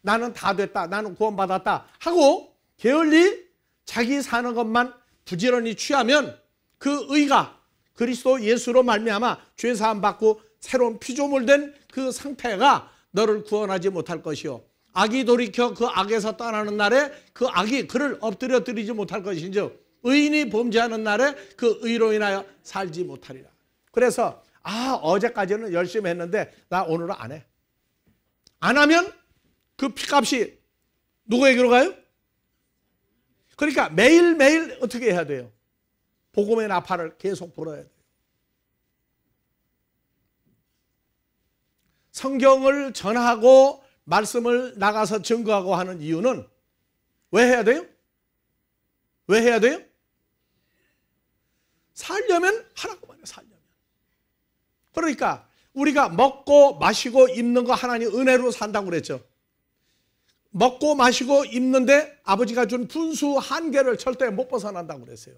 나는 다 됐다. 나는 구원받았다 하고 게을리 자기 사는 것만 부지런히 취하면 그 의가 그리스도 예수로 말미암아 죄사함 받고 새로운 피조물 된 그 상태가 너를 구원하지 못할 것이요. 악이 돌이켜 그 악에서 떠나는 날에 그 악이 그를 엎드려 드리지 못할 것인즉 의인이 범죄하는 날에 그 의로 인하여 살지 못하리라. 그래서 어제까지는 열심히 했는데 나 오늘은 안 해. 안 하면 그 피값이 누구에게로 가요? 그러니까 매일매일 어떻게 해야 돼요? 복음의 나팔을 계속 불어야 돼요. 성경을 전하고 말씀을 나가서 증거하고 하는 이유는 왜 해야 돼요? 왜 해야 돼요? 살려면 하라고 말해요. 살려면. 그러니까 우리가 먹고 마시고 입는 거 하나님 은혜로 산다고 그랬죠. 먹고 마시고 입는데 아버지가 준 분수 한계를 절대 못 벗어난다고 그랬어요.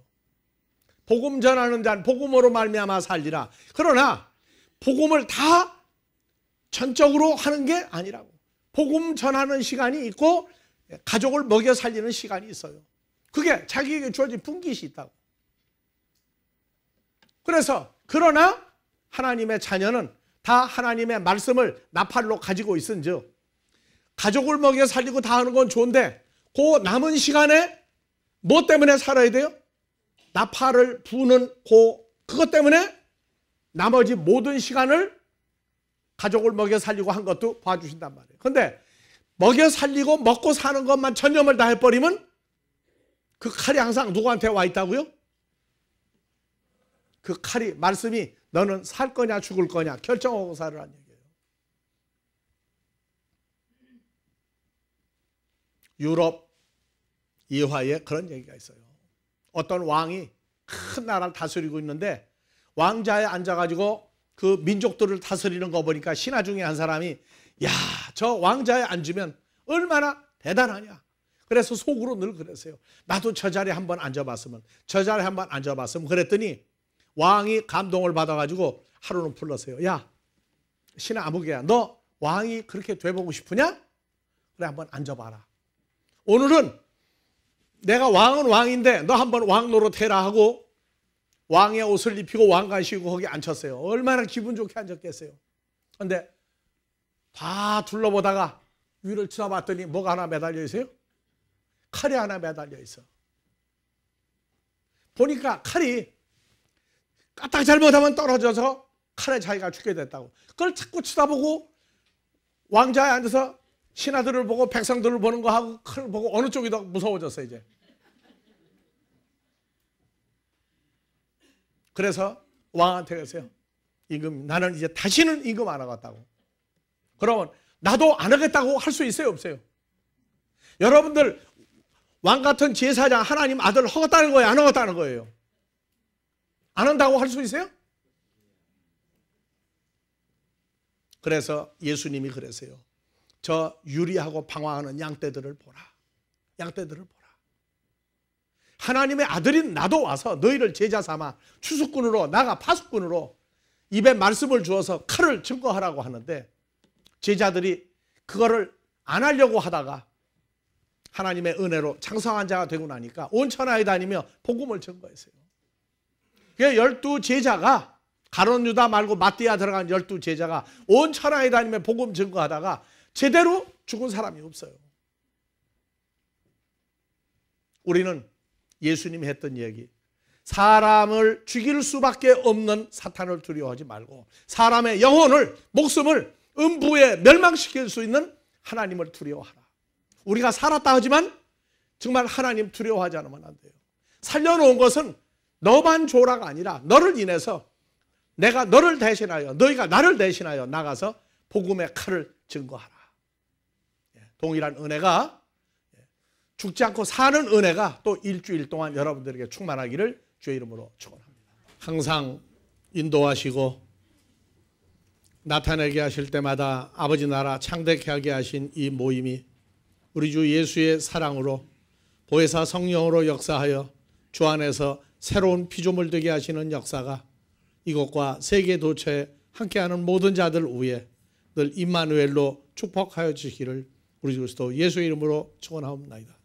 복음 전하는 자는 복음으로 말미암아 살리라. 그러나 복음을 다 전적으로 하는 게 아니라고. 복음 전하는 시간이 있고 가족을 먹여 살리는 시간이 있어요. 그게 자기에게 주어진 분깃이 있다고. 그래서 그러나 하나님의 자녀는 다 하나님의 말씀을 나팔로 가지고 있은즉 가족을 먹여 살리고 다 하는 건 좋은데 그 남은 시간에 뭐 때문에 살아야 돼요? 나팔을 부는 그것 때문에 나머지 모든 시간을 가족을 먹여 살리고 한 것도 봐주신단 말이에요. 그런데 먹여 살리고 먹고 사는 것만 전념을 다 해버리면 그 칼이 항상 누구한테 와 있다고요? 그 칼이, 말씀이 너는 살 거냐 죽을 거냐 결정하고 살으라는 얘기예요. 유럽 이화에 그런 얘기가 있어요. 어떤 왕이 큰 나라를 다스리고 있는데 왕자에 앉아가지고 그 민족들을 다스리는 거 보니까 신하 중에 한 사람이 야, 저 왕자에 앉으면 얼마나 대단하냐. 그래서 속으로 늘 그랬어요. 나도 저 자리에 한번 앉아봤으면, 저 자리에 한번 앉아봤으면. 그랬더니 왕이 감동을 받아가지고 하루는 불렀어요. 야, 신하 아무개야, 너 왕이 그렇게 돼보고 싶으냐? 그래, 한번 앉아봐라. 오늘은 내가 왕은 왕인데 너 한번 왕 노릇해라 하고 왕의 옷을 입히고 왕관시고 거기 앉혔어요. 얼마나 기분 좋게 앉았겠어요. 그런데 다 둘러보다가 위를 쳐다봤더니 뭐가 하나 매달려 있어요? 칼이 하나 매달려 있어. 보니까 칼이 까딱 잘못하면 떨어져서 칼에 자기가 죽게 됐다고. 그걸 자꾸 쳐다보고 왕자에 앉아서 신하들을 보고 백성들을 보는 거 하고 칼을 보고 어느 쪽이 더 무서워졌어 이제. 그래서 왕한테 그랬어요. 임금, 나는 이제 다시는 임금 안 하겠다고. 그러면 나도 안 하겠다고 할 수 있어요 없어요? 여러분들 왕 같은 제사장 하나님 아들 하겠다는 거예요 안 하겠다는 거예요? 안 한다고 할 수 있어요? 그래서 예수님이 그랬어요. 저 유리하고 방황하는 양떼들을 보라. 양떼들을 보라. 하나님의 아들인 나도 와서 너희를 제자 삼아 추수꾼으로 나가 파수꾼으로 입에 말씀을 주어서 칼을 증거하라고 하는데 제자들이 그거를 안 하려고 하다가 하나님의 은혜로 장성한 자가 되고 나니까 온 천하에 다니며 복음을 증거했어요. 12 제자가 가룟 유다 말고 마띠아 들어간 12 제자가 온 천하에 다니며 복음 증거하다가 제대로 죽은 사람이 없어요. 우리는 예수님이 했던 얘기, 사람을 죽일 수밖에 없는 사탄을 두려워하지 말고 사람의 영혼을, 목숨을 음부에 멸망시킬 수 있는 하나님을 두려워하라. 우리가 살았다 하지만 정말 하나님 두려워하지 않으면 안 돼요. 살려놓은 것은 너만 줘라가 아니라 너를 인해서 내가 너를 대신하여, 너희가 나를 대신하여 나가서 복음의 칼을 증거하라. 동일한 은혜가, 죽지 않고 사는 은혜가 또 일주일 동안 여러분들에게 충만하기를 주의 이름으로 축원합니다. 항상 인도하시고 나타내게 하실 때마다 아버지 나라 창대케 하게 하신 이 모임이 우리 주 예수의 사랑으로 보혜사 성령으로 역사하여 주 안에서 새로운 피조물 되게 하시는 역사가 이곳과 세계 도처에 함께하는 모든 자들 위에 늘 임마누엘로 축복하여 주시기를 우리 그리스도 예수의 이름으로 축원하옵나이다.